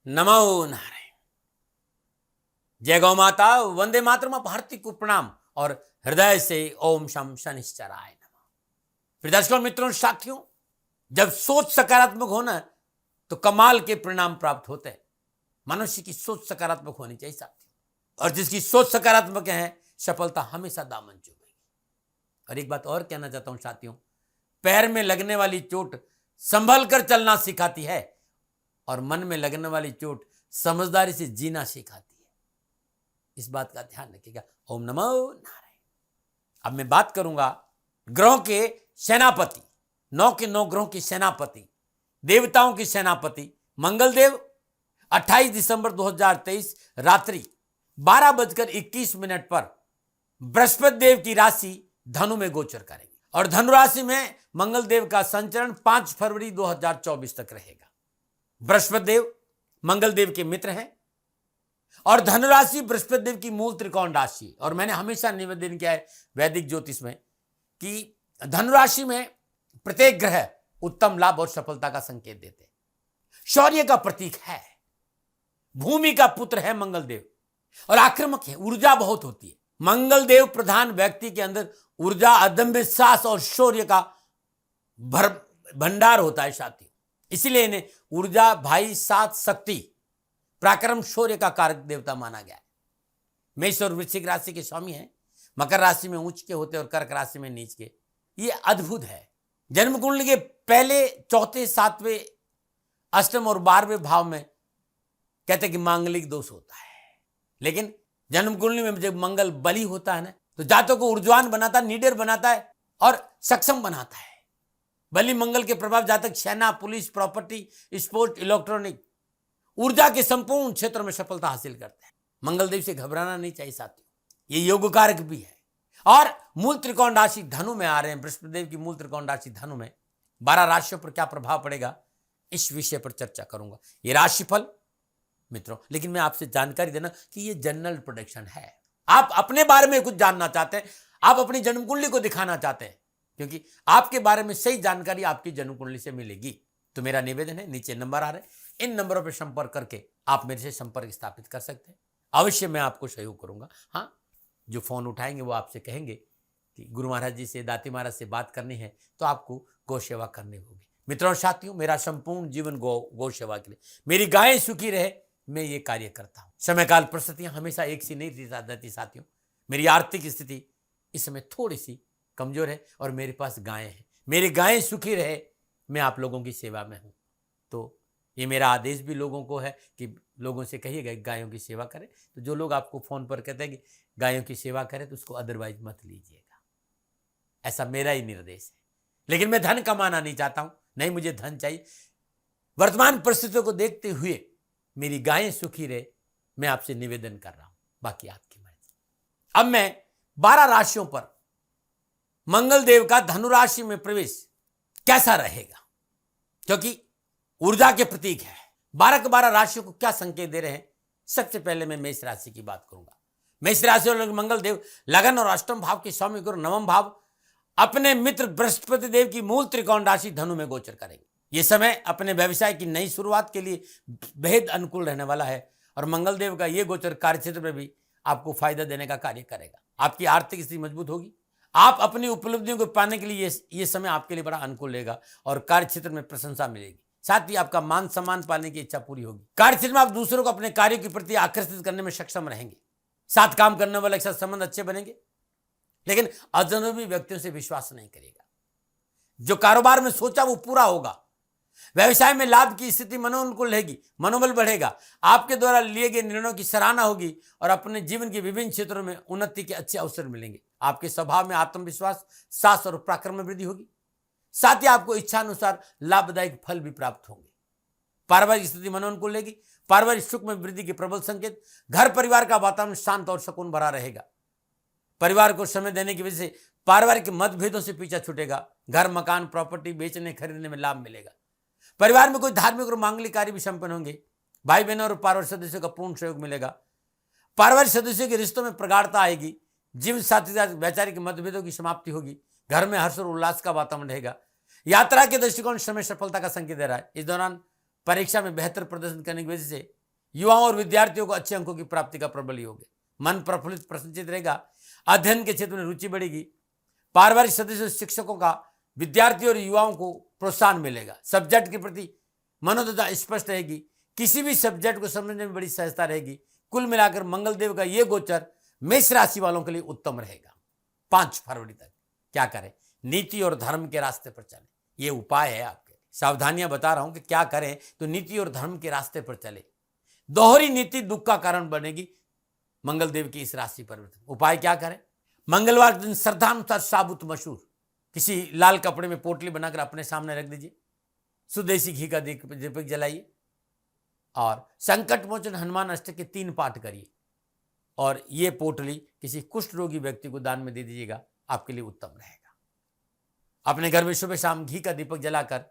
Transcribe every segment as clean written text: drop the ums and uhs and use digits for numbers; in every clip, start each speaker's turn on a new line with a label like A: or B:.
A: नमो नारायण। जय गौ माता, वंदे मातरम, भारती को प्रणाम और हृदय से ओम शम शनिश्चराय नमः। फिर दर्शकों, मित्रों, साथियों, जब सोच सकारात्मक होना तो कमाल के परिणाम प्राप्त होते हैं। मनुष्य की सोच सकारात्मक होनी चाहिए साथियों, और जिसकी सोच सकारात्मक है सफलता हमेशा दामन चुमेगी। और एक बात और कहना चाहता हूं साथियों, पैर में लगने वाली चोट संभल कर चलना सिखाती है और मन में लगने वाली चोट समझदारी से जीना सिखाती है। इस बात का ध्यान रखिएगा। ओम नमो नारायण। अब मैं बात करूंगा ग्रहों के सेनापति, 9 के 9 ग्रहों के सेनापति, देवताओं के सेनापति मंगल देव 28 दिसंबर 2023 रात्रि 12:21 पर बृहस्पति देव की राशि धनु में गोचर करेंगे और धनु राशि में मंगल देव का संचरण 5 फरवरी 2024 तक रहेगा। बृहस्पति देव मंगल देव के मित्र हैं और धनु राशि बृहस्पति देव की मूल त्रिकोण राशि। और मैंने हमेशा निवेदन किया है वैदिक ज्योतिष में कि धनु राशि में प्रत्येक ग्रह उत्तम लाभ और सफलता का संकेत देते हैं। शौर्य का प्रतीक है, भूमि का पुत्र है मंगल देव और आक्रामक है, ऊर्जा बहुत होती है। मंगल देव प्रधान व्यक्ति के अंदर ऊर्जा, अदम्य साहस और शौर्य का भंडार होता है साथियों। इसीलिए इन्हें ऊर्जा, भाई, साथ, शक्ति, पराक्रम, शौर्य का कारक देवता माना गया है। मेष और वृश्चिक राशि के स्वामी हैं, मकर राशि में उच्च के होते और कर्क राशि में नीच के। ये अद्भुत है। जन्म कुंडली के पहले, चौथे, 7वें, अष्टम और 12वें भाव में कहते हैं कि मांगलिक दोष होता है। लेकिन जन्म कुंडली में जब मंगल बली होता है ना, तो जातकों को ऊर्जवान बनाता है, निडर बनाता है और सक्षम बनाता है। बली मंगल के प्रभाव जातक सेना, पुलिस, प्रॉपर्टी, स्पोर्ट, इलेक्ट्रॉनिक, ऊर्जा के संपूर्ण क्षेत्रों में सफलता हासिल करते हैं। मंगल देव से घबराना नहीं चाहिए साथियों, ये योग कारक भी है। और मूल त्रिकोण राशि धनु में आ रहे हैं। बृहस्पति देव की मूल त्रिकोण राशि धनु में 12 राशियों पर क्या प्रभाव पड़ेगा, इस विषय पर चर्चा करूंगा। ये राशिफल मित्रों, लेकिन मैं आपसे जानकारी देना कि ये जनरल प्रेडिक्शन है। आप अपने बारे में कुछ जानना चाहते हैं, आप अपनी जन्म कुंडली को दिखाना चाहते हैं, क्योंकि आपके बारे में सही जानकारी आपकी जन्म कुंडली से मिलेगी। तो मेरा निवेदन है, नीचे नंबर आ रहे हैं, इन नंबरों पर संपर्क करके आप मेरे से संपर्क स्थापित कर सकते हैं। अवश्य मैं आपको सहयोग करूंगा। हाँ, जो फोन उठाएंगे वो आपसे कहेंगे कि गुरु महाराज जी से, दाती महाराज से बात करनी है तो आपको गौ सेवा करनी होगी। मित्रों और साथियों, मेरा संपूर्ण जीवन गौ सेवा के लिए, मेरी गायें सुखी रहे, मैं ये कार्य करता हूं। समय काल परिस्थितियां हमेशा एक सी नहीं रहती साथियों। मेरी आर्थिक स्थिति इस समय थोड़ी सी कमजोर है और मेरे पास गायें हैं। मेरी गायें सुखी रहे, मैं आप लोगों की सेवा में हूं। तो ये मेरा आदेश भी लोगों को है कि लोगों से कहिएगा गायों की सेवा करें। तो जो लोग आपको फोन पर कहते हैं कि गायों की सेवा करें, तो उसको अदरवाइज मत लीजिएगा। ऐसा मेरा ही निर्देश है। लेकिन मैं धन कमाना नहीं चाहता हूं, नहीं मुझे धन चाहिए। वर्तमान परिस्थितियों को देखते हुए मेरी गायें सुखी रहे, मैं आपसे निवेदन कर रहा हूं, बाकी आपकी मर्जी। अब मैं 12 राशियों पर मंगल देव का धनु राशि में प्रवेश कैसा रहेगा, क्योंकि ऊर्जा के प्रतीक है। 12 के 12 राशियों को क्या संकेत दे रहे हैं। सबसे पहले मैं मेष राशि की बात करूंगा। मेष राशि और मंगल देव लगन और अष्टम भाव के स्वामी गुरु नवम भाव अपने मित्र बृहस्पति देव की मूल त्रिकोण राशि धनु में गोचर करेंगे। यह समय अपने व्यवसाय की नई शुरुआत के लिए बेहद अनुकूल रहने वाला है और मंगल देव का यह गोचर कार्यक्षेत्र में भी आपको फायदा देने का कार्य करेगा। आपकी आर्थिक स्थिति मजबूत होगी। आप अपनी उपलब्धियों को पाने के लिए यह समय आपके लिए बड़ा अनुकूल रहेगा और कार्यक्षेत्र में प्रशंसा मिलेगी। साथ ही आपका मान सम्मान पाने की इच्छा पूरी होगी। कार्यक्षेत्र में आप दूसरों को अपने कार्य के प्रति आकर्षित करने में सक्षम रहेंगे। साथ काम करने वाले के साथ संबंध अच्छे बनेंगे, लेकिन अजनबी व्यक्तियों से विश्वास नहीं करेगा। जो कारोबार में सोचा वो पूरा होगा। व्यवसाय में लाभ की स्थिति मनोनुकूल रहेगी, मनोबल बढ़ेगा। आपके द्वारा लिए गए निर्णयों की सराहना होगी और अपने जीवन के विभिन्न क्षेत्रों में उन्नति के अच्छे अवसर मिलेंगे। आपके स्वभाव में आत्मविश्वास, साहस और पराक्रम में वृद्धि होगी। साथ ही आपको इच्छानुसार लाभदायक फल भी प्राप्त होंगे। पारिवारिक स्थिति मनोनुकूल रहेगी। पारिवारिक सुख में वृद्धि के प्रबल संकेत। घर परिवार का वातावरण शांत और सुकून भरा रहेगा। परिवार को समय देने की वजह से पारिवारिक मतभेदों से पीछा छूटेगा। घर, मकान, प्रॉपर्टी बेचने खरीदने में लाभ मिलेगा। परिवार में कोई धार्मिक और मांगलिक कार्य भी संपन्न होंगे। भाई बहनों और पारिवारिक सदस्यों का पूर्ण सहयोग मिलेगा। पारिवारिक सदस्यों के रिश्तों में प्रगाढ़ता आएगी। जीवन साथी वैचारिक मतभेदों की समाप्ति होगी। घर में हर्ष और उल्लास का वातावरण रहेगा। यात्रा के दृष्टिकोण समय सफलता का संकेत दे रहा है। इस दौरान परीक्षा में बेहतर प्रदर्शन करने की वजह से युवाओं और विद्यार्थियों को अच्छे अंकों की प्राप्ति का प्रबल योग है। मन प्रफुल्लित प्रसन्नचित रहेगा। अध्ययन के क्षेत्र में रुचि बढ़ेगी। पारिवारिक सदस्यों शिक्षकों का विद्यार्थियों और युवाओं को प्रोत्साहन मिलेगा। सब्जेक्ट के प्रति मनोदशा स्पष्ट रहेगी। किसी भी सब्जेक्ट को समझने में बड़ी सहजता रहेगी। कुल मिलाकर मंगल देव का यह गोचर मेष राशि वालों के लिए उत्तम रहेगा। 5 फरवरी तक क्या करें? नीति और धर्म के रास्ते पर चलें। ये उपाय है आपके। सावधानियां बता रहा हूं कि क्या करें, तो नीति और धर्म के रास्ते पर चले। दोहरी नीति दुख का कारण बनेगी। मंगल देव की इस राशि परिवर्तन। उपाय क्या करें? मंगलवार दिन श्रद्धानुसार साबुत मसूर किसी लाल कपड़े में पोटली बनाकर अपने सामने रख दीजिए। सुदेशी घी का दीपक जलाइए और संकट मोचन हनुमान अष्टक के 3 पाठ करिए और ये पोटली किसी कुष्ठ रोगी व्यक्ति को दान में दे दीजिएगा। आपके लिए उत्तम रहेगा। अपने घर में सुबह शाम घी का दीपक जलाकर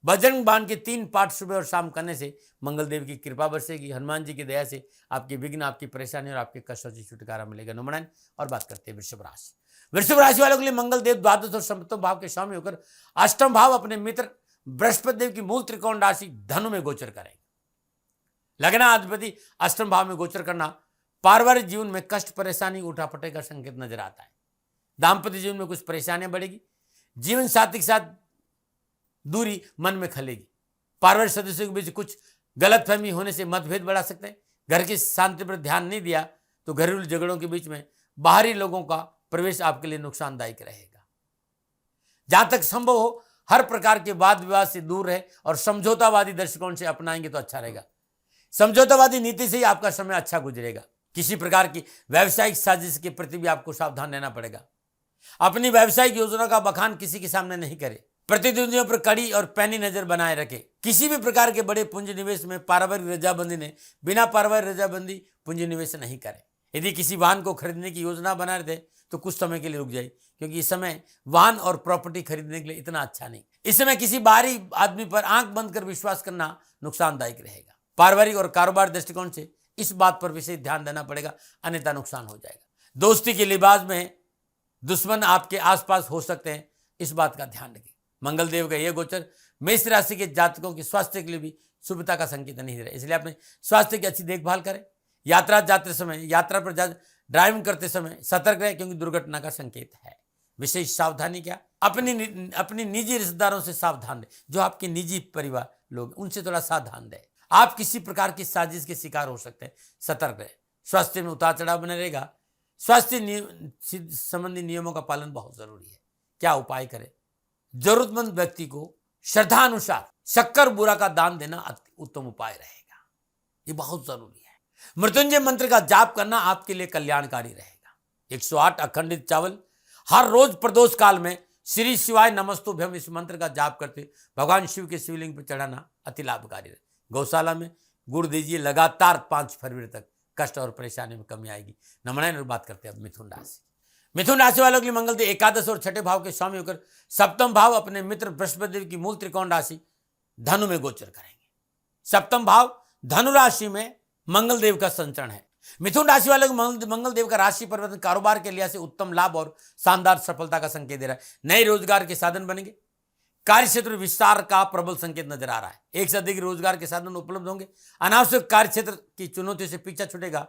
A: बजरंग बाण के 3 पाठ सुबह और शाम करने से मंगल देव की कृपा बरसेगी। हनुमान जी की दया से आपके विघ्न, आपकी परेशानी और आपके कष्टों से छुटकारा मिलेगा। नमन। और बात करते हैं वृषभ राशि। वृषभ राशि वालों के लिए मंगल देव द्वादश और सप्तम भाव के स्वामी होकर अष्टम भाव अपने मित्र बृहस्पति देव की मूल त्रिकोण राशि धनु में गोचर करेंगे। लग्नाधिपति अष्टम भाव में गोचर करना पारिवारिक जीवन में कष्ट, परेशानी, उठापटक का संकेत नजर आता है। दाम्पत्य जीवन में कुछ परेशानियां बढ़ेगी। जीवन साथी के साथ दूरी मन में खलेगी। पारिवारिक सदस्यों के बीच कुछ गलतफहमी होने से मतभेद बढ़ा सकते हैं। घर की शांति पर ध्यान नहीं दिया तो घरेलू झगड़ों के बीच में बाहरी लोगों का प्रवेश आपके लिए नुकसानदायक रहेगा। जहां तक संभव हो हर प्रकार के वाद विवाद से दूर रहे और समझौतावादी दृष्टिकोण से अपनाएंगे तो अच्छा रहेगा। समझौतावादी नीति से ही आपका समय अच्छा गुजरेगा। किसी प्रकार की व्यावसायिक साजिश के प्रति भी आपको सावधान रहना पड़ेगा। अपनी व्यावसायिक योजना का बखान किसी के सामने नहीं करें। प्रतिद्वंदियों पर कड़ी और पैनी नजर बनाए रखें। किसी भी प्रकार के बड़े पूंजी निवेश में पारिवारिक रजाबंदी ने बिना पारिवारिक रजाबंदी पूंजी निवेश नहीं करें। यदि किसी वाहन को खरीदने की योजना बना रहे थे तो कुछ समय के लिए रुक जाए, क्योंकि इस समय वाहन और प्रॉपर्टी खरीदने के लिए इतना अच्छा नहीं। इस समय किसी बाहरी आदमी पर आंख बंद कर विश्वास करना नुकसानदायक रहेगा। पारिवारिक और कारोबार दृष्टिकोण से इस बात पर विशेष ध्यान देना पड़ेगा, अन्यथा नुकसान हो जाएगा। दोस्ती के लिबास में दुश्मन आपके आसपास हो सकते हैं, इस बात का ध्यान रखें। मंगल देव का यह गोचर मेष राशि के जातकों के स्वास्थ्य के लिए भी शुभता का संकेत नहीं दे रहा है, इसलिए अपने स्वास्थ्य की अच्छी देखभाल करें। यात्रा जाते समय, यात्रा पर ड्राइविंग करते समय सतर्क रहें, क्योंकि दुर्घटना का संकेत है। विशेष सावधानी क्या? अपनी निजी रिश्तेदारों से सावधान रहें। जो आपके निजी परिवार लोग, उनसे थोड़ा सावधान रहें। आप किसी प्रकार की साजिश के शिकार हो सकते हैं, सतर्क रहें। स्वास्थ्य में उतार चढ़ाव बने रहेगा। स्वास्थ्य संबंधी नियमों का पालन बहुत जरूरी है। क्या उपाय करें? जरूरतमंद व्यक्ति को श्रद्धानुसार शक्कर बूरा का दान देना अति उत्तम उपाय रहेगा। ये बहुत जरूरी है। मृत्युंजय मंत्र का जाप करना आपके लिए कल्याणकारी रहेगा। 108 अखंडित चावल हर रोज प्रदोष काल में श्री शिवाय नमस्तुभ्यम इस मंत्र का जाप करते भगवान शिव के शिवलिंग पर चढ़ाना अति लाभकारी है। गौशाला में गुड़ दीजिए। लगातार 5 फरवरी तक कष्ट और परेशानी में कमी आएगी। नमन। बात करते हैं अब मिथुन राशि। मिथुन राशि वालों के लिए मंगल देव एकादश और छठे भाव के स्वामी होकर सप्तम भाव अपने मित्र बृहस्पति देव की मूल त्रिकोण राशि धनु में गोचर करेंगे। सप्तम भाव धनु राशि में मंगल देव का संचरण है। मिथुन राशि वालों को मंगल देव का राशि परिवर्तन कारोबार के लिहाज से उत्तम लाभ और शानदार सफलता का संकेत दे रहा है। नए रोजगार के साधन बनेंगे। कार्य क्षेत्र विस्तार का प्रबल संकेत नजर आ रहा है। एक से अधिक रोजगार के साधन उपलब्ध होंगे। अनावश्यक कार्य क्षेत्र की चुनौतियों से पीछा छूटेगा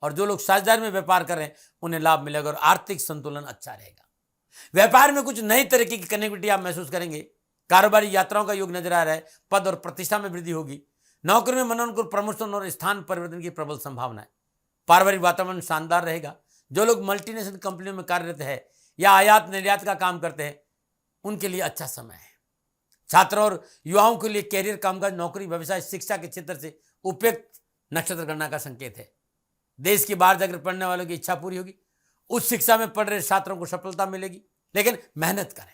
A: और जो लोग साझेदारी में व्यापार कर रहे हैं उन्हें लाभ मिलेगा और आर्थिक संतुलन अच्छा रहेगा। व्यापार में कुछ नई तरीके की कनेक्टिविटी आप महसूस करेंगे। कारोबारी यात्राओं का योग नजर आ रहा है। पद और प्रतिष्ठा में वृद्धि होगी। नौकरी में मनोनुकूल प्रमोशन और स्थान परिवर्तन की प्रबल संभावना है। पारिवारिक वातावरण शानदार रहेगा। जो लोग मल्टीनेशनल कंपनियों में कार्यरत है या आयात निर्यात का काम करते हैं उनके लिए अच्छा समय है। छात्रों और युवाओं के लिए कैरियर, कामकाज, नौकरी, व्यवसाय, शिक्षा के क्षेत्र से उपयुक्त नक्षत्र गणना का संकेत है। देश के बाहर जाकर पढ़ने वालों की इच्छा पूरी होगी। उच्च शिक्षा में पढ़ रहे छात्रों को सफलता मिलेगी, लेकिन मेहनत करें।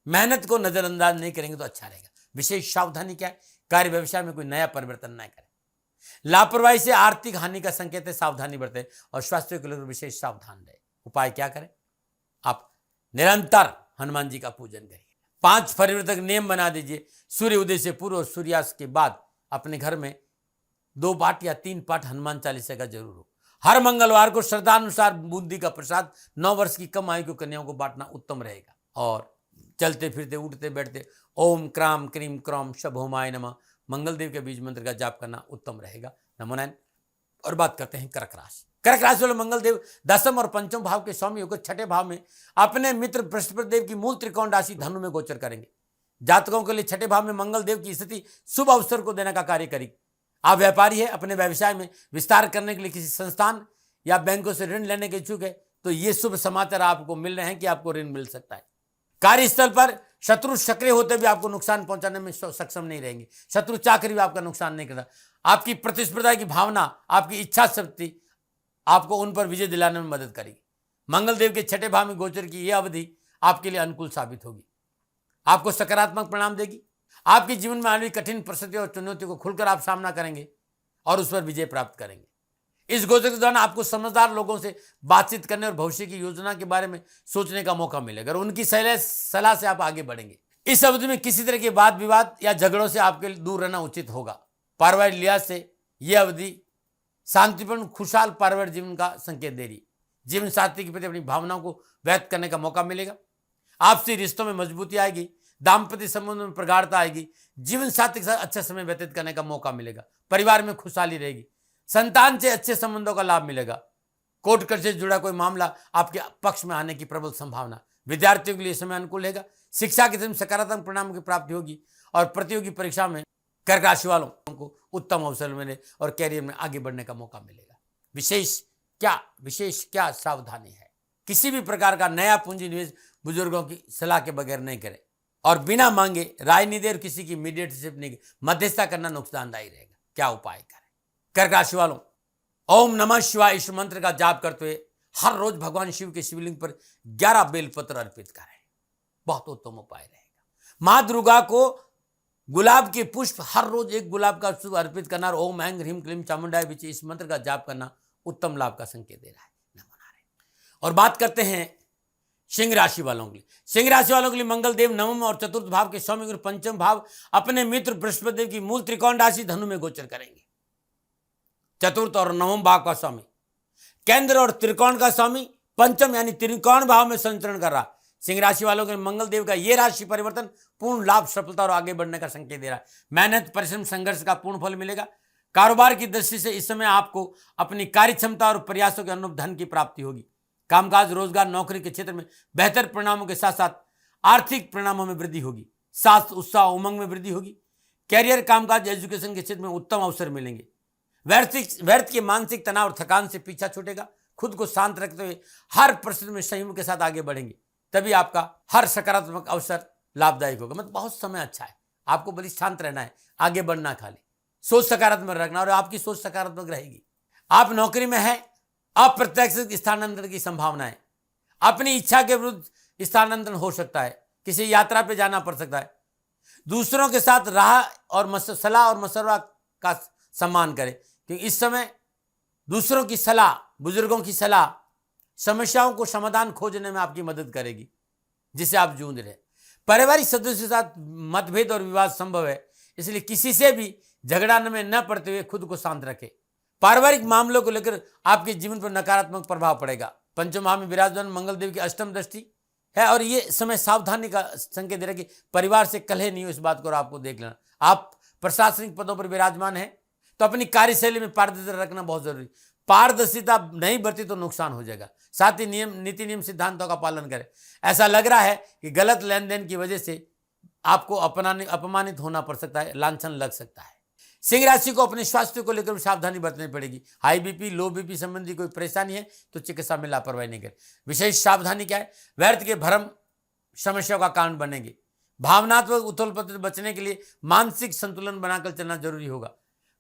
A: मेहनत को नजरअंदाज नहीं करेंगे तो अच्छा रहेगा। विशेष सावधानी क्या है? कार्य व्यवसाय में कोई नया परिवर्तन न करें। लापरवाही से आर्थिक हानि का संकेत है, सावधानी बरतें और स्वास्थ्य को लेकर विशेष सावधान रहे। उपाय क्या करें? आप निरंतर हनुमान जी का पूजन करिए। 5 फरवरी तक नियम बना दीजिए। सूर्य उदय से पूर्व और सूर्यास्त के बाद अपने घर में 2 पाठ या 3 पाठ हनुमान चालीसा का जरूर हो। हर मंगलवार को श्रद्धानुसार बूंदी का प्रसाद 9 वर्ष की कम आयु की कन्याओं को बांटना उत्तम रहेगा। और चलते फिरते, उठते बैठते ओम क्राम क्रीम क्रौम शभोमाय नमः, मंगल देव के बीज मंत्र का जाप करना उत्तम रहेगा। नमो नारायण। और बात करते हैं कर्क राशि। कर्क राशि वाले मंगल देव दसम और पंचम भाव के स्वामी होकर छठे भाव में अपने मित्र बृहस्पति देव की मूल त्रिकोण राशि धनु में गोचर करेंगे। जातकों के लिए छठे भाव में मंगल देव की स्थिति शुभ अवसर को देने का कार्य करेगी। आप व्यापारी है, अपने व्यवसाय में विस्तार करने के लिए किसी संस्थान या बैंकों से ऋण लेने के इच्छुक है तो ये शुभ समाचार आपको मिल रहे हैं कि आपको ऋण मिल सकता है। कार्यस्थल पर शत्रु सक्रिय होते भी आपको नुकसान पहुंचाने में सक्षम नहीं रहेंगे। शत्रु चाकरी भी आपका नुकसान नहीं करता। आपकी प्रतिस्पर्धा की भावना, आपकी इच्छा शक्ति आपको उन पर विजय दिलाने में मदद करेगी। मंगल देव के छठे भाव में गोचर की यह अवधि आपके लिए अनुकूल साबित होगी, आपको सकारात्मक परिणाम देगी। आपके जीवन में आने वाली कठिन परिस्थितियों और चुनौतियों को खुलकर आप सामना करेंगे और उस पर विजय प्राप्त करेंगे। इस गोचर के दौरान आपको समझदार लोगों से बातचीत करने और भविष्य की योजना के बारे में सोचने का मौका मिलेगा और उनकी सलाह से आप आगे बढ़ेंगे। इस अवधि में किसी तरह के वाद विवाद या झगड़ों से आपके लिए दूर रहना उचित होगा। पारिवारिक लिहाज से यह अवधि शांतिपूर्ण खुशहाल पारिवारिक जीवन का संकेत दे रही है। जीवन साथी के प्रति अपनी भावनाओं को व्यक्त करने का मौका मिलेगा। आपसी रिश्तों में मजबूती आएगी, दाम्पत्य संबंधों में प्रगाढ़ता आएगी, जीवन साथी के साथ अच्छा समय व्यतीत करने का मौका मिलेगा। परिवार में खुशहाली रहेगी, संतान से अच्छे संबंधों का लाभ मिलेगा। कोर्ट कचहरी से जुड़ा कोई मामला आपके पक्ष में आने की प्रबल संभावना। विद्यार्थियों के लिए समय अनुकूल रहेगा। शिक्षा के क्षेत्र में सकारात्मक परिणाम की प्राप्ति होगी और प्रतियोगी परीक्षा में कर्क राशि वालों को उत्तम अवसर मिले और कैरियर में आगे बढ़ने का मौका मिलेगा। विशेष क्या सावधानी है, किसी भी प्रकार का नया पूंजी निवेश बुजुर्गों की सलाह के बगैर नहीं करें और बिना मांगे राजनीति और किसी की मीडिएटरशिप नहीं, मध्यस्थता करना नुकसानदायी रहेगा। क्या उपाय करें? कर्क राशि वालों, ओम नमः शिवाय इस मंत्र का जाप करते हुए हर रोज भगवान शिव के शिवलिंग पर 11 बेलपत्र अर्पित करें, बहुत उत्तम उपाय रहेगा। मां दुर्गा को गुलाब के पुष्प हर रोज एक गुलाब का पुष्प अर्पित करना और ओम ऐं ह्रीं क्लीं चामुंडाय विचे इस मंत्र का जाप करना उत्तम लाभ का संकेत दे रहा है। नमो नारायण। और बात करते हैं सिंह राशि वालों के लिए। सिंह राशि वालों के लिए मंगल देव नवम और चतुर्थ भाव के स्वामी और पंचम भाव अपने मित्र बृहस्पति देव की मूल त्रिकोण राशि धनु में गोचर करेंगे। चतुर्थ और नवम भाव का स्वामी केंद्र और त्रिकोण का स्वामी पंचम यानी त्रिकोण भाव में संचरण कर रहा। सिंह राशि वालों के मंगल देव का यह राशि परिवर्तन पूर्ण लाभ, सफलता और आगे बढ़ने का संकेत दे रहा है। मेहनत, परिश्रम, संघर्ष का पूर्ण फल मिलेगा। कारोबार की दृष्टि से इस समय आपको अपनी कार्य क्षमता और प्रयासों के अनुरूप धन की प्राप्ति होगी। कामकाज, रोजगार, नौकरी के क्षेत्र में बेहतर परिणामों के साथ साथ आर्थिक परिणामों में वृद्धि होगी। स्वास्थ्य, उत्साह, उमंग में वृद्धि होगी। कैरियर, कामकाज, एजुकेशन के क्षेत्र में उत्तम अवसर मिलेंगे। व्यर्थ के मानसिक तनाव और थकान से पीछा छूटेगा। खुद को शांत रखते हुए हर परिस्थिति में संयम के साथ आगे बढ़ेंगे, तभी आपका हर सकारात्मक अवसर लाभदायक होगा। मतलब बहुत समय अच्छा है, आपको बड़ी शांत रहना है, आगे बढ़ना, खाली सोच सकारात्मक रखना और आपकी सोच सकारात्मक रहेगी। आप नौकरी में हैं, अप्रत्यक्ष स्थानांतरण की संभावना है। अपनी इच्छा के विरुद्ध स्थानांतरण हो सकता है, किसी यात्रा पे जाना पड़ सकता है। दूसरों के साथ राह और सलाह और मशवरा का सम्मान करें, क्योंकि इस समय दूसरों की सलाह, बुजुर्गों की सलाह समस्याओं को समाधान खोजने में आपकी मदद करेगी जिसे आप जूझ रहे। पारिवारिक सदस्यों के साथ मतभेद और विवाद संभव है, इसलिए किसी से भी झगड़ाने में न पड़ते हुए खुद को शांत रखें। पारिवारिक मामलों को लेकर आपके जीवन पर नकारात्मक प्रभाव पड़ेगा। पंचम भाव में विराजमान मंगल देव की अष्टम दृष्टि है और ये समय सावधानी का संकेत दे रहा है कि परिवार से कलह नहीं हो, इस बात को आपको देख लेना। आप प्रशासनिक पदों पर विराजमान है तो अपनी कार्यशैली में पारदर्शिता रखना बहुत जरूरी। पारदर्शिता नहीं बरती तो नुकसान हो जाएगा। साथ ही नीति नियम सिद्धांतों का पालन करें। ऐसा लग रहा है कि गलत लेन देन की वजह से आपको अपमानित होना पड़ सकता है, लांछन लग सकता है। सिंह राशि को अपने स्वास्थ्य को लेकर सावधानी बरतनी पड़ेगी। हाई बीपी, लो बीपी संबंधी कोई परेशानी है तो चिकित्सा में लापरवाही नहीं करें। विशेष सावधानी क्या है? व्यर्थ के भ्रम समस्याओं का कारण बनेंगे। भावनात्मक उथल पुथल बचने के लिए मानसिक संतुलन बनाकर चलना जरूरी होगा।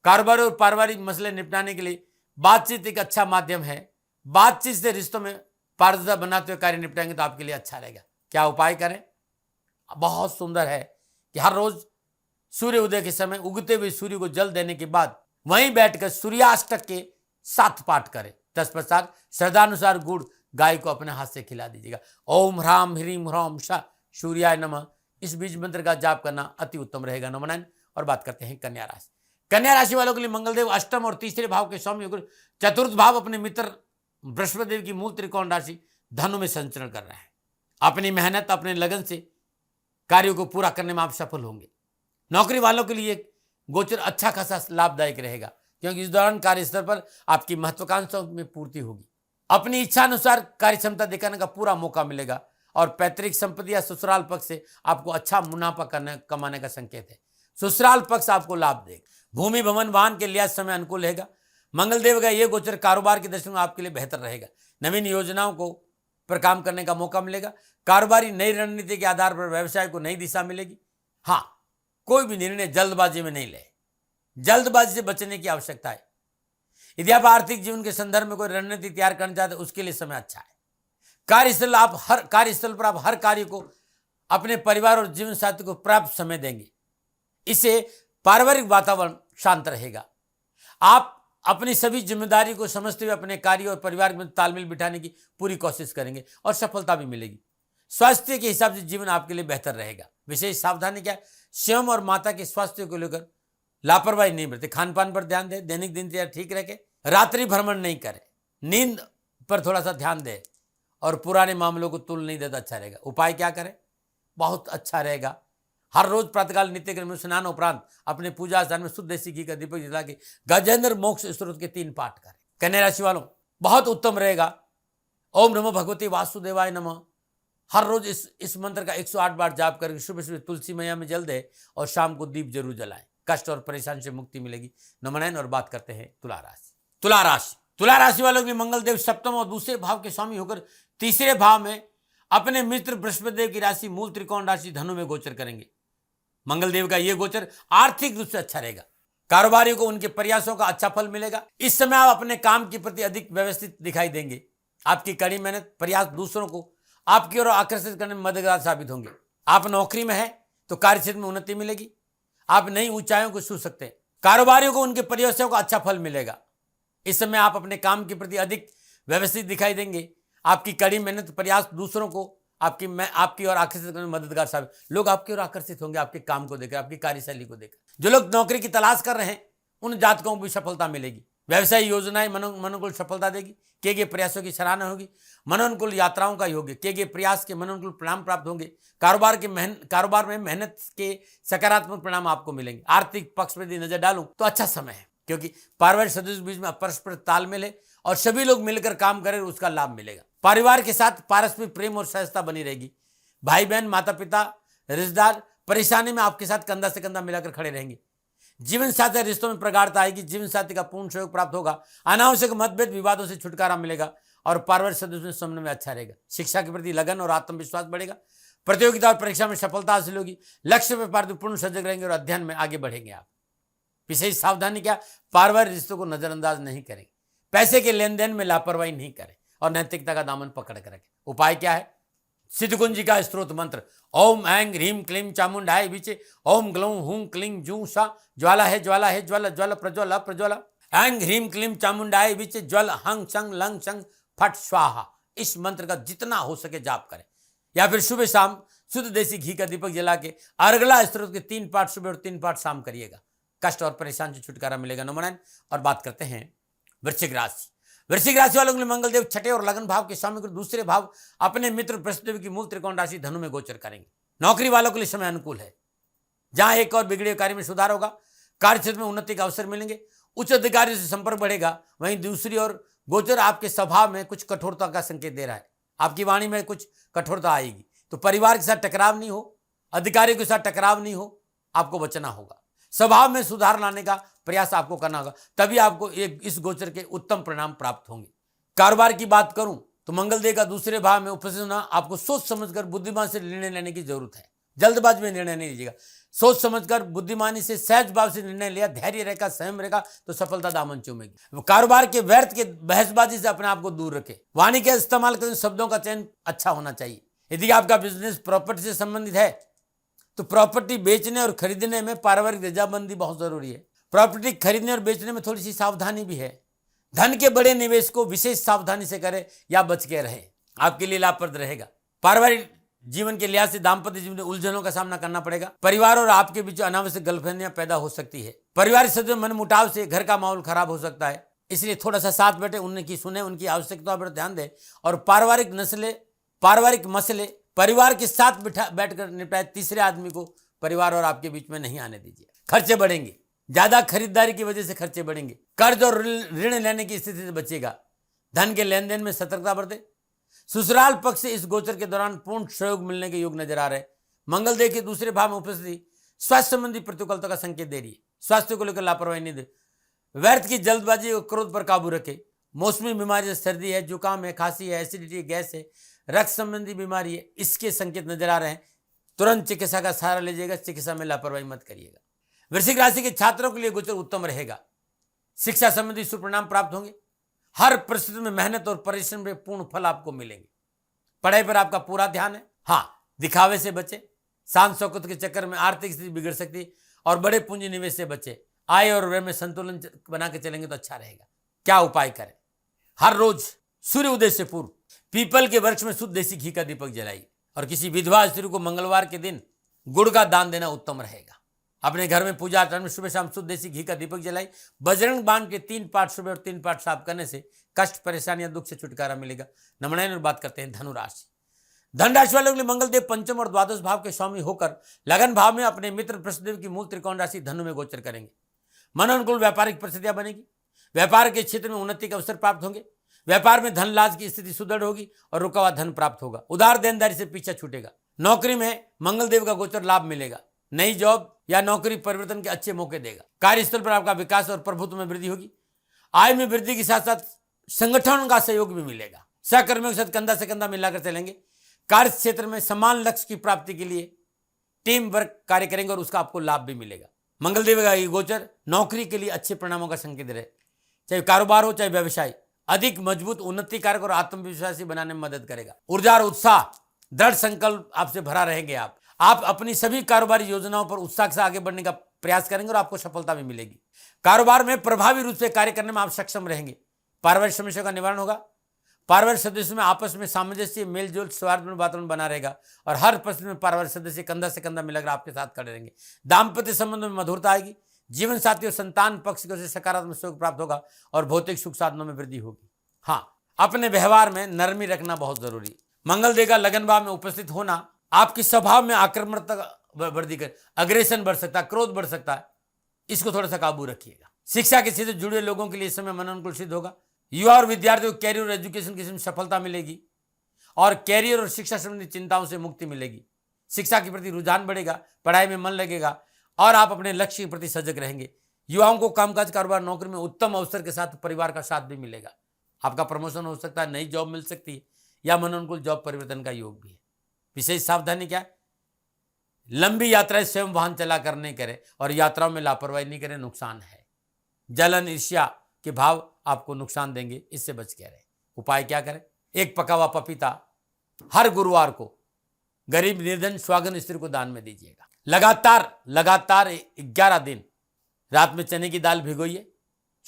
A: कारोबार और पारिवारिक मसले निपटाने के लिए बातचीत एक अच्छा माध्यम है। बातचीत से रिश्तों में पारदर्शिता बनाते हुए कार्य निपटाएंगे तो आपके लिए अच्छा रहेगा। क्या उपाय करें? बहुत सुंदर है कि हर रोज सूर्य उदय के समय उगते हुए सूर्य को जल देने के बाद वहीं बैठकर सूर्याष्टक के 7 पाठ करें। तत्पश्चात श्रद्धानुसार गुड़ गाय को अपने हाथ से खिला दीजिएगा। ओम ह्राम ह्रीं ह्रौम श सूर्याय नमः इस बीज मंत्र का जाप करना अति उत्तम रहेगा। नमो नारायण। और बात करते हैं कन्या राशि। कन्या राशि वालों के लिए मंगलदेव अष्टम और तीसरे भाव के स्वामी होकर चतुर्थ भाव अपने मित्र बृहस्पति देव की मूल त्रिकोण राशि धनु में संचरण कर रहे हैं। अपनी मेहनत, अपने लगन से कार्यों को पूरा करने में आप सफल होंगे। नौकरी वालों के लिए गोचर अच्छा खासा लाभदायक रहेगा, क्योंकि इस दौरान कार्यस्थल पर आपकी महत्वाकांक्षाओं में पूर्ति होगी। अपनी इच्छा अनुसार कार्य क्षमता दिखाने का पूरा मौका मिलेगा और पैतृक संपत्ति या ससुराल पक्ष से आपको अच्छा मुनाफा कमाने का संकेत है। ससुराल पक्ष आपको लाभ देगा। भूमि भवन वाहन के लिए समय अनुकूल रहेगा। मंगलदेव का यह गोचर कारोबार की दृष्टि में आपके लिए बेहतर रहेगा। नवीन योजनाओं को पर काम करने का मौका मिलेगा। कारोबारी नई रणनीति के आधार पर व्यवसाय को नई दिशा मिलेगी। हाँ, कोई भी निर्णय जल्दबाजी में नहीं ले, जल्दबाजी से बचने की आवश्यकता है। यदि आप आर्थिक जीवन के संदर्भ में कोई रणनीति तैयार करना चाहते हैं, उसके लिए समय अच्छा है। कार्यस्थल पर आप हर कार्य को अपने परिवार और जीवन साथी को पर्याप्त समय देंगे। इससे पारिवारिक वातावरण शांत रहेगा। आप अपनी सभी जिम्मेदारी को समझते हुए अपने कार्य और परिवार में तालमेल बिठाने की पूरी कोशिश करेंगे और सफलता भी मिलेगी। स्वास्थ्य के हिसाब से जीवन आपके लिए बेहतर रहेगा। विशेष सावधानी क्या है? स्वयं और माता के स्वास्थ्य को लेकर लापरवाही नहीं बरते। खान पान पर ध्यान दें, दैनिक दिनचर्या ठीक रखें, रात्रि भ्रमण नहीं करें, नींद पर थोड़ा सा ध्यान दें और पुराने मामलों को तुल नहीं देता अच्छा रहेगा। उपाय क्या करें? बहुत अच्छा रहेगा। हर रोज प्रातःकाल नित्य क्रम में स्नान उपरांत अपने पूजा स्थान में शुद्ध देसी घी का दीपक जला के गजेंद्र मोक्ष स्त्रोत के 3 पाठ करें। कन्या राशि वालों, बहुत उत्तम रहेगा। ओम नमो भगवती वासुदेवाय नमः। हर रोज इस मंत्र का 108 बार जाप करके सुबह सुबह तुलसी मैया में जल दे और शाम को दीप जरूर जलाएं। कष्ट और परेशानी से मुक्ति मिलेगी। नमन। और बात करते हैं तुला राशि वालों के लिए मंगलदेव सप्तम और दूसरे भाव के स्वामी होकर तीसरे भाव में अपने मित्र बृहस्पति देव की राशि मूल त्रिकोण राशि धनु में गोचर करेंगे। मंगलदेव का यह गोचर आर्थिक रूप से अच्छा रहेगा। कारोबारियों को उनके प्रयासों का अच्छा फल मिलेगा। इस समय आप अपने काम के प्रति अधिक व्यवस्थित दिखाई देंगे। आपकी कड़ी मेहनत प्रयास दूसरों को आपकी ओर आकर्षित करने में मददगार साबित होंगे। आप नौकरी में हैं तो कार्यक्षेत्र में उन्नति मिलेगी। आप नई ऊंचाइयों को छू सकते हैं। कारोबारियों को उनके प्रयासों का अच्छा फल मिलेगा। इस समय आप अपने काम के प्रति अधिक व्यवस्थित दिखाई देंगे। आपकी कड़ी मेहनत प्रयास दूसरों को आपकी ओर आकर्षित करने में मददगार साबित। लोग आपकी ओर आकर्षित होंगे आपके काम को देखकर, आपकी कार्यशैली को देखकर। जो लोग नौकरी की तलाश कर रहे हैं उन जातकों को भी सफलता मिलेगी। व्यवसायिक योजनाएं मनोनुकूल सफलता देगी। किए गए प्रयासों की सराहना होगी। मनोनुकूल यात्राओं का योग, किए गए प्रयास के मनोनुकूल परिणाम प्राप्त होंगे। कारोबार में मेहनत के सकारात्मक परिणाम आपको मिलेंगे। आर्थिक पक्ष पर यदि नजर डालूं तो अच्छा समय है, क्योंकि पारिवारिक सदस्यों के बीच में परस्पर तालमेल है और सभी लोग मिलकर काम करें, उसका लाभ मिलेगा। परिवार के साथ पारस्परिक प्रेम और सहजता बनी रहेगी। भाई बहन, माता पिता, रिश्तेदार परेशानी में आपके साथ कंधा से कंधा मिलाकर खड़े रहेंगे। जीवन साथी रिश्तों में प्रगाढ़ता आएगी। जीवन साथी का पूर्ण सहयोग प्राप्त होगा। अनावश्यक मतभेद विवादों से छुटकारा मिलेगा और पारिवारिक सदस्यों से समन्वय अच्छा रहेगा। शिक्षा के प्रति लगन और आत्मविश्वास बढ़ेगा। प्रतियोगिता और परीक्षा में सफलता हासिल होगी। लक्ष्य पर पार पूर्ण सजग रहेंगे और अध्ययन में आगे बढ़ेंगे। आप विशेष सावधानी क्या? पारिवारिक रिश्तों को नजरअंदाज नहीं करें। पैसे के लेन देन में लापरवाही नहीं करें और नैतिकता का दामन पकड़ कर रखें। उपाय क्या है? सिद्धकुंज जी का स्त्रोत मंत्र ओम ऐं ह्रीं क्लीं चामुंडाय विचे ओम ग्लौं हूं क्लीं जूं सा ज्वाला है ज्वाला ज्वाला प्रज्वला प्रज्वला ऐं ह्रीं क्लीं चामुंडाय विचे ज्वल हंग संग लंग संग फट स्वाहा। इस मंत्र का जितना हो सके जाप करें, या फिर सुबह शाम शुद्ध देसी घी का दीपक जला के अर्गला स्त्रोत के 3 पाठ सुबह और 3 पाठ शाम करिएगा। कष्ट और परेशानी से छुटकारा मिलेगा। नमन। और बात करते हैं वृश्चिक राशि। वृश्चिक राशि वालों के लिए मंगलदेव छठे और लगन भाव के स्वामी को दूसरे भाव अपने मित्र बृहस्पति की मूल त्रिकोण राशि धनु में गोचर करेंगे। नौकरी वालों के लिए समय अनुकूल है, जहां एक और बिगड़े कार्य में सुधार होगा। कार्यक्षेत्र में उन्नति का अवसर मिलेंगे। उच्च अधिकारी से संपर्क बढ़ेगा। वहीं दूसरी ओर गोचर आपके स्वभाव में कुछ कठोरता का संकेत दे रहा है। आपकी वाणी में कुछ कठोरता आएगी, तो परिवार के साथ टकराव नहीं हो, अधिकारियों के साथ टकराव नहीं हो, आपको बचना होगा। स्वभाव में सुधार लाने का प्रयास आपको करना होगा, तभी आपको इस गोचर के उत्तम परिणाम प्राप्त होंगे। कारोबार की बात करूं तो मंगलदेव का दूसरे भाव में उपस्थित होना आपको सोच समझकर बुद्धिमान से निर्णय लेने की जरूरत है। जल्दबाजी में निर्णय नहीं लीजिएगा। सोच समझकर बुद्धिमानी से सहज भाव से निर्णय लिया, धैर्य रहेगा, संयम रहेगा तो सफलता दामन चूमेगी। कारोबार के व्यर्थ के बहसबाजी से अपने आप को दूर रखें। वाणी के इस्तेमाल करते शब्दों का चयन अच्छा होना चाहिए। यदि आपका बिजनेस प्रॉपर्टी से संबंधित है तो प्रॉपर्टी बेचने और खरीदने में पारिवारिक रजामंदी बहुत जरूरी है। प्रॉपर्टी खरीदने और बेचने में थोड़ी सी सावधानी भी है। धन के बड़े निवेश को विशेष सावधानी से करें या बच के रहे, आपके लिए लाभप्रद रहेगा। पारिवारिक जीवन के लिहाज से दाम्पत्य जीवन में उलझनों का सामना करना पड़ेगा। परिवार और आपके बीच अनावश्यक गलतफहमियां पैदा हो सकती है। परिवार सदस्य मन मुटाव से घर का माहौल खराब हो सकता है, इसलिए थोड़ा सा साथ बैठे, उनकी सुने, उनकी आवश्यकता पर ध्यान दें और पारिवारिक मसले परिवार के साथ बैठकर निपटाए। तीसरे आदमी को परिवार और आपके बीच में नहीं आने दीजिए। खर्चे बढ़ेंगे, ज्यादा खरीदारी की वजह से खर्चे बढ़ेंगे। कर्ज और ऋण लेने की स्थिति से बचेगा। धन के लेन देन में सतर्कता बरते। ससुराल पक्ष से इस गोचर के दौरान पूर्ण सहयोग मिलने के योग नजर आ रहे हैं। मंगल देव के दूसरे भाव में उपस्थिति स्वास्थ्य संबंधी प्रतिकूलता का संकेत दे रही है। स्वास्थ्य को लेकर लापरवाही नहीं दे। व्यर्थ की जल्दबाजी और क्रोध पर काबू रखे। मौसमी बीमारी, सर्दी है, जुकाम है, खांसी है, एसिडिटी है, गैस है, रक्त संबंधी बीमारी है, इसके संकेत नजर आ रहे हैं। तुरंत चिकित्सा का सहारा लीजिएगा। चिकित्सा में लापरवाही मत करिएगा। वृश्चिक राशि के छात्रों के लिए गोचर उत्तम रहेगा। शिक्षा संबंधी सुपरिणाम प्राप्त होंगे। हर परिस्थिति में मेहनत और परिश्रम के पूर्ण फल आपको मिलेंगे। पढ़ाई पर आपका पूरा ध्यान है। हाँ, दिखावे से बचे। शान शौकत के चक्कर में आर्थिक स्थिति बिगड़ सकती है और बड़े पूंजी निवेश से बचे। आय और व्यय में संतुलन बना के चलेंगे तो अच्छा रहेगा। क्या उपाय करें? हर रोज सूर्य उदय से पूर्व पीपल के वृक्ष में शुद्ध देसी घी का दीपक जलाइए और किसी विधवा स्त्री को मंगलवार के दिन गुड़ का दान देना उत्तम रहेगा। अपने घर में पूजा अर्चना में सुबह शाम शुद्ध देसी घी का दीपक जलाइए। बजरंग बाण के 3 पाठ सुबह और 3 पाठ साफ करने से कष्ट, परेशानियां, दुख से छुटकारा मिलेगा। नमनायन बात करते हैं धनुराशि। धन राशि वालों के लिए मंगल देव पंचम और द्वादश भाव के स्वामी होकर लगन भाव में अपने मित्र बृहस्पति की मूल त्रिकोण राशि धनु में गोचर करेंगे। मन अनुकूल व्यापारिक परिस्थितियां बनेगी। व्यापार के क्षेत्र में उन्नति के अवसर प्राप्त होंगे। व्यापार में धन लाभ की स्थिति सुदृढ़ होगी और रुका हुआ धन प्राप्त होगा। उधार देनदारी से पीछा छूटेगा। नौकरी में मंगल देव का गोचर लाभ मिलेगा। नई जॉब या नौकरी परिवर्तन के अच्छे मौके देगा। कार्यस्थल पर आपका विकास और प्रभुत्व में वृद्धि होगी। आय में वृद्धि के साथ साथ संगठन का सहयोग भी मिलेगा। सहकर्मियों के साथ कंधा से कंधा मिलाकर चलेंगे। कार्य क्षेत्र में समान लक्ष्य की प्राप्ति के लिए टीम वर्क कार्य करेंगे और उसका आपको लाभ भी मिलेगा। मंगल देव का ये गोचर नौकरी के लिए अच्छे परिणामों का संकेत रहे। चाहे कारोबार हो चाहे व्यवसाय, अधिक मजबूत, उन्नतिकारक और आत्मविश्वासी बनाने में मदद करेगा। ऊर्जा और उत्साह, दृढ़ संकल्प आपसे भरा रहेंगे। आप अपनी सभी कारोबारी योजनाओं पर उत्साह से आगे बढ़ने का प्रयास करेंगे और आपको सफलता भी मिलेगी। कारोबार में प्रभावी रूप से कार्य करने में आप सक्षम रहेंगे। पारिवारिक समस्या का निवारण होगा। पारिवारिक सदस्यों में आपस में सामंजस्य, मेलजोल, सौहार्दपूर्ण वातावरण बना रहेगा और हर परिस्थिति में पारिवारिक सदस्य कंधा से कंधा मिलाकर आपके साथ खड़े रहेंगे। दाम्पत्य संबंधों में मधुरता आएगी। जीवन साथी और संतान पक्ष से सकारात्मक सहयोग प्राप्त होगा और भौतिक सुख साधनों में वृद्धि होगी। हाँ, अपने व्यवहार में नरमी रखना बहुत जरूरी। मंगल देव का लगन भाव में उपस्थित होना आपके स्वभाव में आक्रामकता वृद्धि कर, अग्रेशन बढ़ सकता है, क्रोध बढ़ सकता है। इसको थोड़ा सा काबू रखिएगा। शिक्षा के क्षेत्र से जुड़े लोगों के लिए इस समय मन अनुकूल सिद्ध होगा। युवा और विद्यार्थियों को कैरियर और एजुकेशन की सफलता मिलेगी और कैरियर और शिक्षा संबंधी चिंताओं से मुक्ति मिलेगी। शिक्षा के प्रति रुझान बढ़ेगा, पढ़ाई में मन लगेगा और आप अपने लक्ष्य के प्रति सजग रहेंगे। युवाओं को कामकाज, कारोबार, नौकरी में उत्तम अवसर के साथ परिवार का साथ भी मिलेगा। आपका प्रमोशन हो सकता है, नई जॉब मिल सकती है या मन अनुकूल जॉब परिवर्तन का योग भी है। विशेष सावधानी क्या है? लंबी यात्राएं स्वयं वाहन चला कर नहीं करें और यात्राओं में लापरवाही नहीं करें, नुकसान है। जलन, ईर्ष्या के भाव आपको नुकसान देंगे, इससे बच के रहें। उपाय क्या करें? एक पका हुआ पपीता हर गुरुवार को गरीब, निर्धन, स्वागन स्त्री को दान में दीजिएगा। लगातार 11 दिन रात में चने की दाल भिगोइए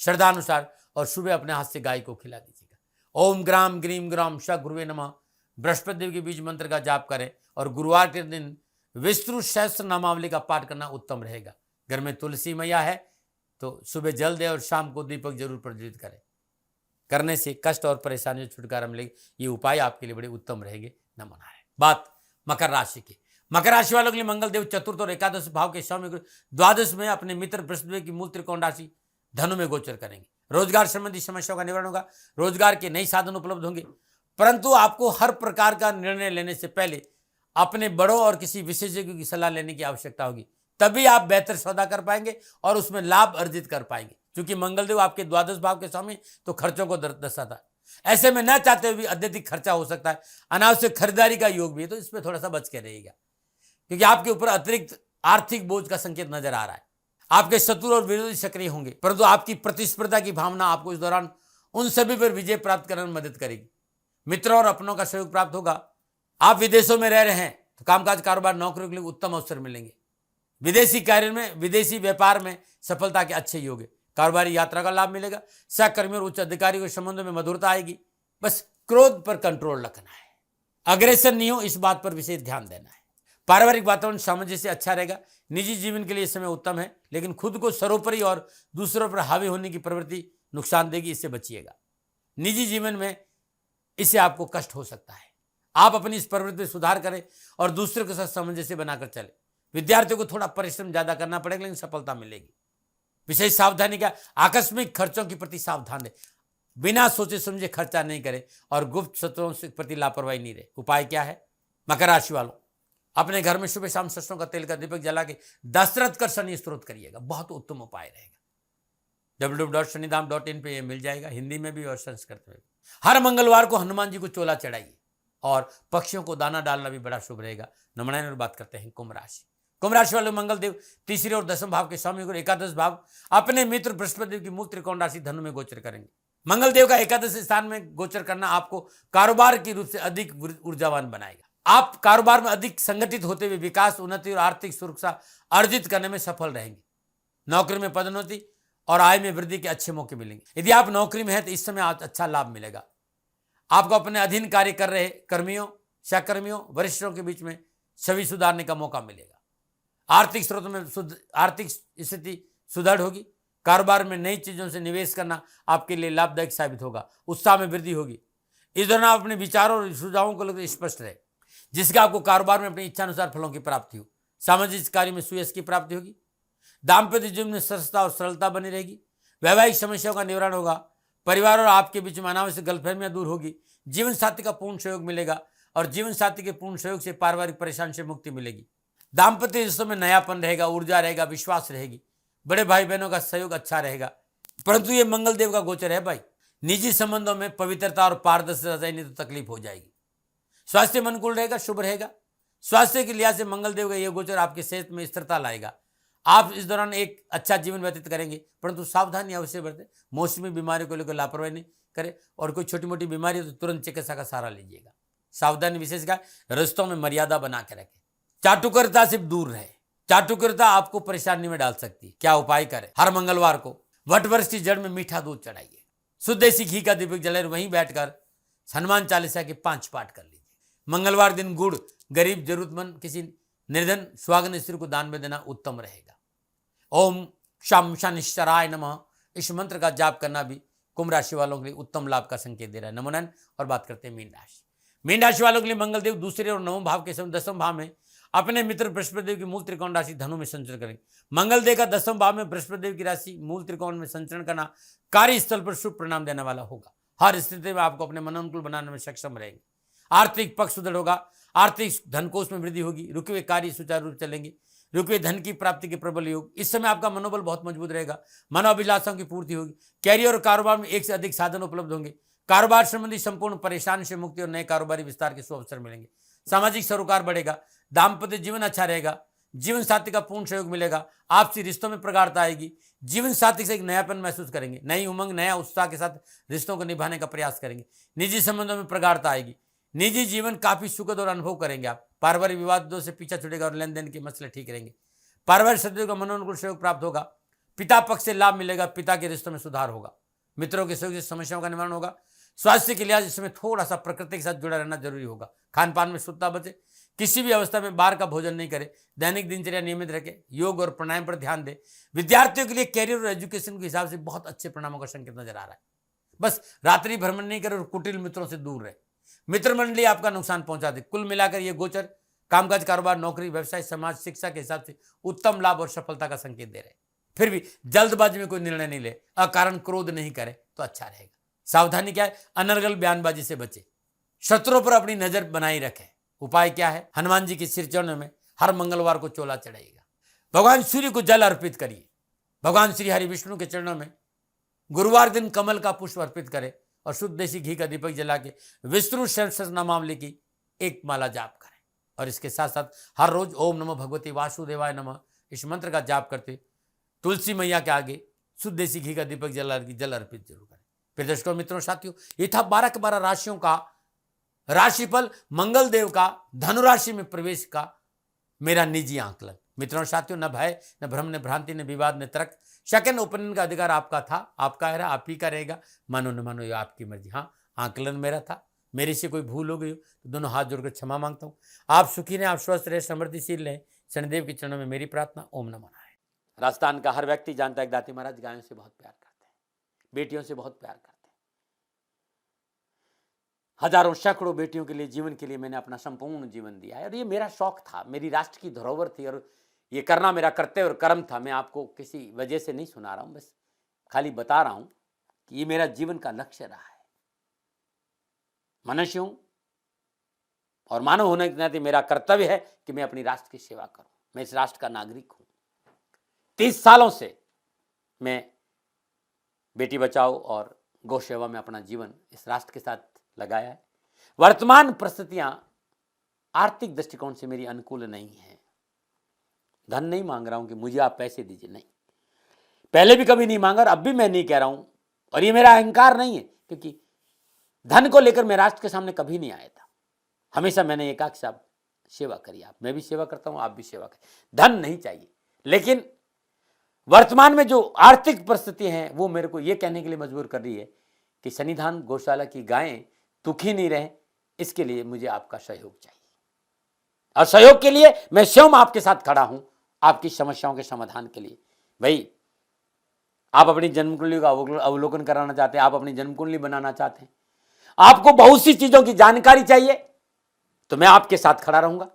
A: श्रद्धा अनुसार और सुबह अपने हाथ से गाय को खिला दीजिएगा। ओम ग्राम ग्रीम ग्राम श गुरुवे नमः बृहस्पति देव के बीज मंत्र का जाप करें और गुरुवार के दिन विष्णु सहस्त्र नामावली का पाठ करना उत्तम रहेगा। घर में तुलसी मैया है तो सुबह जल दे और शाम को दीपक जरूर प्रज्वलित करें। करने से कष्ट और परेशानियों से छुटकारा मिलेगी। ये उपाय आपके लिए बड़े उत्तम रहेंगे। नमन है। बात मकर राशि की। मकर राशि वालों के लिए मंगल देव चतुर्थ और एकादश भाव के स्वामी द्वादश में अपने मित्र बृहस्पति की मूल त्रिकोण राशि धनु में गोचर करेंगे। रोजगार संबंधी समस्याओं का निवारण होगा। रोजगार के नए साधन उपलब्ध होंगे, परंतु आपको हर प्रकार का निर्णय लेने से पहले अपने बड़ों और किसी विशेषज्ञ की सलाह लेने की आवश्यकता होगी। तभी आप बेहतर सौदा कर पाएंगे और उसमें लाभ अर्जित कर पाएंगे। क्योंकि मंगलदेव आपके द्वादश भाव के स्वामी तो खर्चों को दर्शाता है। ऐसे में न चाहते हुए भी अत्यधिक खर्चा हो सकता है। अनावश्यक खरीदारी का योग भी है, तो इसमें थोड़ा सा बच के रहिएगा क्योंकि आपके ऊपर अतिरिक्त आर्थिक बोझ का संकेत नजर आ रहा है। आपके शत्रु और विरोधी सक्रिय होंगे, परंतु आपकी प्रतिस्पर्धा की भावना आपको इस दौरान उन सभी पर विजय प्राप्त करने में मदद करेगी। मित्रों और अपनों का सहयोग प्राप्त होगा। आप विदेशों में रह रहे हैं तो कामकाज, कारोबार, नौकरी के लिए उत्तम अवसर मिलेंगे। विदेशी कार्य में, विदेशी व्यापार में सफलता के अच्छे योग है। कारोबारी यात्रा का लाभ मिलेगा। सहकर्मियों और उच्च अधिकारियों के संबंधों में मधुरता आएगी। बस क्रोध पर कंट्रोल रखना है, अग्रेसन नहीं हो, इस बात पर विशेष ध्यान देना है। पारिवारिक वातावरण सामंजस्य अच्छा रहेगा। निजी जीवन के लिए समय उत्तम है, लेकिन खुद को सर्वोपरि और दूसरों पर हावी होने की प्रवृत्ति नुकसान देगी, इससे बचिएगा। निजी जीवन में इससे आपको कष्ट हो सकता है। आप अपनी इस प्रवृत्ति में सुधार करें और दूसरों के साथ सामंजस्य बनाकर चले। विद्यार्थियों को थोड़ा परिश्रम ज्यादा करना पड़ेगा, लेकिन सफलता मिलेगी। विशेष सावधानी क्या, आकस्मिक खर्चों के प्रति सावधान रहे, बिना सोचे समझे खर्चा नहीं करे और गुप्त शत्रुओं के प्रति लापरवाही नहीं रहे। उपाय क्या है? मकर राशि वालों, अपने घर में सुबह शाम सरसों का तेल का दीपक जला के दशरथ कर शनि स्त्रोत करिएगा, बहुत उत्तम उपाय रहेगा। www.shanidham.in पे ये मिल जाएगा, हिंदी में भी और संस्कृत में भी। हर मंगलवार को हनुमान जी को चोला चढ़ाइए और पक्षियों को दाना डालना भी बड़ा शुभ रहेगा। नमनायन। और बात करते हैं कुंभ राशि। कुंभ राशि वाले मंगल देव तीसरे और दसम भाव के स्वामी और एकादश भाव अपने मित्र बृहस्पति देव की मूल त्रिकोण राशि धनु में गोचर करेंगे। मंगल देव का एकादश स्थान में गोचर करना आपको कारोबार की रूप से अधिक ऊर्जावान बनाएगा। आप कारोबार में अधिक संगठित होते हुए विकास, उन्नति और आर्थिक सुरक्षा अर्जित करने में सफल रहेंगे। नौकरी में पदोन्नति और आय में वृद्धि के अच्छे मौके मिलेंगे। यदि आप नौकरी में हैं तो इस समय अच्छा लाभ मिलेगा। आपको अपने अधीन कार्य कर रहे कर्मियों, सहकर्मियों, वरिष्ठों के बीच में छवि सुधारने का मौका मिलेगा। आर्थिक स्रोतों में आर्थिक स्थिति सुदृढ़ होगी। कारोबार में नई चीजों से निवेश करना आपके लिए लाभदायक साबित होगा। उत्साह में वृद्धि होगी। इस दौरान आप अपने विचारों और सुझावों को लेकर स्पष्ट रहे, जिसका आपको कारोबार में अपनी इच्छानुसार फलों की प्राप्ति हो। सामाजिक कार्य में सुयश की प्राप्ति होगी। दाम्पत्य जीवन में सरसता और सरलता बनी रहेगी। वैवाहिक समस्याओं का निवारण होगा। परिवार और आपके बीच में अनावश्यक गलतफहमियां दूर होगी। जीवन साथी का पूर्ण सहयोग मिलेगा और जीवन साथी के पूर्ण सहयोग से पारिवारिक परेशानी से मुक्ति मिलेगी। दाम्पत्य रिश्तों में नयापन रहेगा, ऊर्जा रहेगा, विश्वास रहेगी। बड़े भाई बहनों का सहयोग अच्छा रहेगा। परंतु ये मंगल देव का गोचर है भाई, निजी संबंधों में पवित्रता और पारदर्शिता चाहिए, नहीं तो तकलीफ हो जाएगी। स्वास्थ्य में अनुकूल रहेगा, शुभ रहेगा। स्वास्थ्य के लिहाज से मंगल देव का यह गोचर आपके सेहत में स्थिरता लाएगा। आप इस दौरान एक अच्छा जीवन व्यतीत करेंगे, परंतु सावधानी अवश्य बरतें। मौसमी बीमारी को लेकर लापरवाही नहीं करें और कोई छोटी मोटी बीमारी हो तो तुरंत चिकित्सा का सहारा लीजिएगा। सावधानी विशेष का, रिश्तों में मर्यादा बना के रखें। चाटुकरता से दूर रहे। चाटुकरता आपको परेशानी में डाल सकती है। क्या उपाय करें? हर मंगलवार को वटवृक्ष की जड़ में मीठा दूध चढ़ाइए, शुद्ध देसी घी का दीपक जलाए, वहीं बैठकर हनुमान चालीसा के 5 पाठ कर लीजिए। मंगलवार दिन गुड़ गरीब, जरूरतमंद, किसी निर्धन सुहागन स्त्री को दान में देना उत्तम रहेगा। ओम शम शनिश्चराय नमः, इस मंत्र का जाप करना भी कुंभ राशि वालों के लिए उत्तम लाभ का संकेत दे रहा है। नमोनन। और बात करते हैं मीन राशि। मीन राशि वालों के लिए मंगल देव दूसरे और नवम भाव के समय दसम भाव में अपने मित्र बृहस्पति देव की मूल त्रिकोण राशि धनु में संचरण करेंगे। मंगल देव का दसम भाव में बृहस्पति देव की राशि मूल त्रिकोण में संचरण करना कार्यस्थल पर शुभ परिणाम देने वाला होगा। हर स्थिति में आपको अपने मनोनुकूल बनाने में सक्षम रहेंगे। आर्थिक पक्ष सुदृढ़ होगा। आर्थिक धनकोष में वृद्धि होगी। रुके हुए कार्य सुचारू रूप चलेंगे। रुके हुए धन की प्राप्ति के प्रबल योग। इस समय आपका मनोबल बहुत मजबूत रहेगा। मनोअभिलाषाओं की पूर्ति होगी। कैरियर और कारोबार में एक से अधिक साधन उपलब्ध होंगे। कारोबार संबंधी संपूर्ण परेशानी से मुक्ति और नए कारोबारी विस्तार के शुभ अवसर मिलेंगे। सामाजिक सरोकार बढ़ेगा। दाम्पत्य जीवन अच्छा रहेगा। जीवन साथी का पूर्ण सहयोग मिलेगा। आपसी रिश्तों में प्रगाढ़ता आएगी। जीवन साथी से एक नयापन महसूस करेंगे। नई उमंग, नया उत्साह के साथ रिश्तों को निभाने का प्रयास करेंगे। निजी संबंधों में प्रगाढ़ता आएगी। निजी जीवन काफी सुखद और अनुभव करेंगे आप। पारिवारिक विवादों से पीछा छूटेगा और लेन देन के मसले ठीक रहेंगे। पारिवारिक सदस्यों का मनोनुकूल सहयोग प्राप्त होगा। पिता पक्ष से लाभ मिलेगा। पिता के रिश्तों में सुधार होगा। मित्रों के सहयोग से समस्याओं का निवारण होगा। स्वास्थ्य के लिहाज इसमें थोड़ा सा प्रकृति के साथ जुड़ा रहना जरूरी होगा। खान पान में शुद्धता बचे। किसी भी अवस्था में बाहर का भोजन नहीं करें। दैनिक दिनचर्या नियमित रखें। योग और प्राणायाम पर ध्यान दें। विद्यार्थियों के लिए कैरियर और एजुकेशन के हिसाब से बहुत अच्छे परिणामों का संकेत नजर आ रहा है। बस रात्रि भ्रमण नहीं करें और कुटिल मित्रों से दूर रहे। मित्र मंडली आपका नुकसान पहुंचा दे। कुल मिलाकर यह गोचर कामकाज, कारोबार, नौकरी, व्यवसाय, समाज, शिक्षा के हिसाब से उत्तम लाभ और सफलता का संकेत दे रहे। फिर भी जल्दबाजी में कोई निर्णय नहीं ले, अकारण क्रोध नहीं करे तो अच्छा रहेगा। सावधानी क्या है? अनर्गल बयानबाजी से बचे। शत्रुओं पर अपनी नजर बनाई रखें। उपाय क्या है? हनुमान जी के सिर चरणों में हर मंगलवार को चोला चढ़ाइएगा। भगवान सूर्य को जल अर्पित करिए। भगवान श्री हरि विष्णु के चरणों में गुरुवार दिन कमल का पुष्प अर्पित करें और शुद्ध देसी घी का दीपक जला के विष्णु सहस्रनामावली की एक माला जाप करें। और इसके साथ साथ हर रोज ओम नमो भगवती वासुदेवाय नमः इस मंत्र का जाप करते तुलसी मैया के आगे शुद्ध देसी घी का दीपक जल अर्पित जरूर करें। फिर दर्शकों, मित्रों, साथियों, ये था 12 के 12 राशियों का राशिफल, मंगल देव का धनुराशि में प्रवेश का मेरा निजी आंकलन। मित्रों, साथियों, न भय, न भ्रम, न भ्रांति, न विवाद, न तर्क, सेकंड ओपिनियन का अधिकार आपका था, आपका है, आप ही का रहेगा। मानो न मानो ये आपकी मर्जी। हाँ, आंकलन मेरा था। मेरे से कोई भूल हो गई हो तो दोनों हाथ जोड़कर क्षमा मांगता हूँ। आप सुखी रहें, आप स्वस्थ रहे, समृद्धिशील रहें। शनिदेव के चरणों में मेरी प्रार्थना। ओम नमो नारायण। राजस्थान का हर व्यक्ति जानता है दाती महाराज गायों से बहुत प्यार करते हैं, बेटियों से बहुत प्यार करते हैं। हजारों सैकड़ों बेटियों के लिए, जीवन के लिए मैंने अपना संपूर्ण जीवन दिया है और ये मेरा शौक था, मेरी राष्ट्र की धरोहर थी और ये करना मेरा कर्तव्य और कर्म था। मैं आपको किसी वजह से नहीं सुना रहा हूं, बस खाली बता रहा हूं कि ये मेरा जीवन का लक्ष्य रहा है। मनुष्य हूं और मानव होने के नाते मेरा कर्तव्य है कि मैं अपनी राष्ट्र की सेवा करूं। मैं इस राष्ट्र का नागरिक हूं। 30 सालों से मैं बेटी बचाओ और गौ सेवा में अपना जीवन इस राष्ट्र के साथ लगाया है। वर्तमान परिस्थितियां आर्थिक दृष्टिकोण से मेरी अनुकूल नहीं है। धन नहीं मांग रहा हूं कि मुझे आप पैसे दीजिए, नहीं, पहले भी कभी नहीं मांगा और अब भी मैं नहीं कह रहा हूं। और ये मेरा अहंकार नहीं है, क्योंकि धन को लेकर मैं राष्ट्र के सामने कभी नहीं आया था। हमेशा मैंने ये कहा कि साहब सेवा करिए आप, मैं भी सेवा करता हूं, आप भी सेवा करें, धन नहीं चाहिए। लेकिन वर्तमान में जो आर्थिक परिस्थिति है वो मेरे को ये कहने के लिए मजबूर कर रही है कि सन्निधान गौशाला की गायें दुखी नहीं रहे, इसके लिए मुझे आपका सहयोग चाहिए। और सहयोग के लिए मैं स्वयं आपके साथ खड़ा हूं, आपकी समस्याओं के समाधान के लिए। भाई, आप अपनी जन्म कुंडली का अवलोकन कराना चाहते हैं, आप अपनी जन्म कुंडली बनाना चाहते हैं, आपको बहुत सी चीजों की जानकारी चाहिए, तो मैं आपके साथ खड़ा रहूंगा,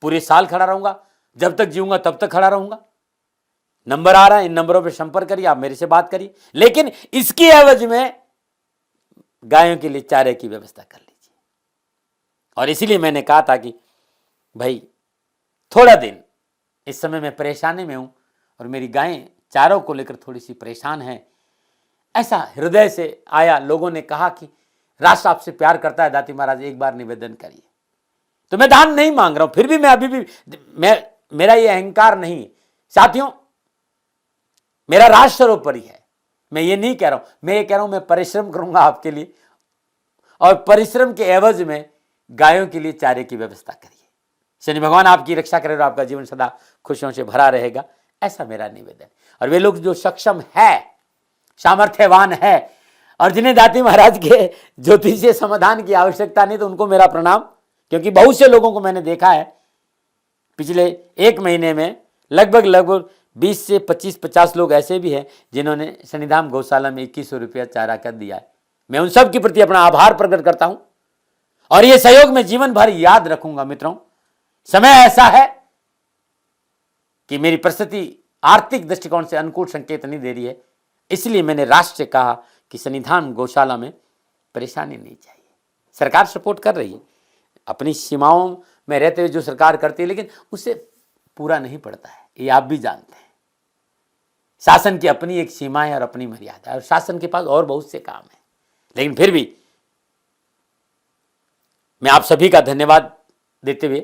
A: पूरे साल खड़ा रहूंगा, जब तक जीऊंगा तब तक खड़ा रहूंगा। नंबर आ रहा है, इन नंबरों पर संपर्क करिए, आप मेरे से बात करिए। लेकिन इसकी एवज में गायों के लिए चारे की व्यवस्था कर लीजिए। और इसीलिए मैंने कहा था कि भाई थोड़ा दिन, इस समय मैं परेशानी में हूं और मेरी गायें चारों को लेकर थोड़ी सी परेशान है। ऐसा हृदय से आया, लोगों ने कहा कि राष्ट्र आपसे प्यार करता है दाती महाराज, एक बार निवेदन करिए। तो मैं दान नहीं मांग रहा हूं, फिर भी मैं अभी भी मेरा ये अहंकार नहीं है साथियों, मेरा राष्ट्र सर्वोपरि है। मैं ये नहीं कह रहा हूं, मैं ये कह रहा हूं मैं परिश्रम करूंगा आपके लिए, और परिश्रम के एवज में गायों के लिए चारे की व्यवस्था करिए। शनि भगवान आपकी रक्षा करे और आपका जीवन सदा खुशियों से भरा रहेगा, ऐसा मेरा निवेदन। और वे लोग जो सक्षम है, सामर्थ्यवान है, और जिन्हें दाती महाराज के ज्योतिषीय समाधान की आवश्यकता नहीं, तो उनको मेरा प्रणाम। क्योंकि बहुत से लोगों को मैंने देखा है पिछले 1 महीने में, लगभग 20 से 25-50 लोग ऐसे भी हैं जिन्होंने सन्निधान गौशाला में 2100 रुपया चारा कर दिया है। मैं उन सब के प्रति अपना आभार प्रकट करता हूं और ये सहयोग में जीवन भर याद रखूंगा। मित्रों, समय ऐसा है कि मेरी परिस्थिति आर्थिक दृष्टिकोण से अनुकूल संकेत नहीं दे रही है, इसलिए मैंने राष्ट्र से कहा कि सन्निधान गौशाला में परेशानी नहीं चाहिए। सरकार सपोर्ट कर रही है, अपनी सीमाओं में रहते हुए जो सरकार करती है, लेकिन उससे पूरा नहीं पड़ता है, ये आप भी जानते हैं। शासन की अपनी एक सीमा है और अपनी मर्यादा है, और शासन के पास और बहुत से काम है। लेकिन फिर भी मैं आप सभी का धन्यवाद देते हुए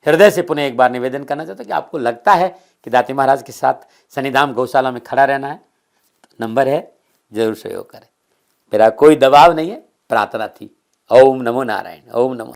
A: हृदय से पुनः एक बार निवेदन करना चाहता हूं कि आपको लगता है कि दाती महाराज के साथ सन्निधान गौशाला में खड़ा रहना है, तो नंबर है, जरूर सहयोग करें। मेरा कोई दबाव नहीं है, प्रार्थना थी। ओम नमो नारायण। ओम नमो।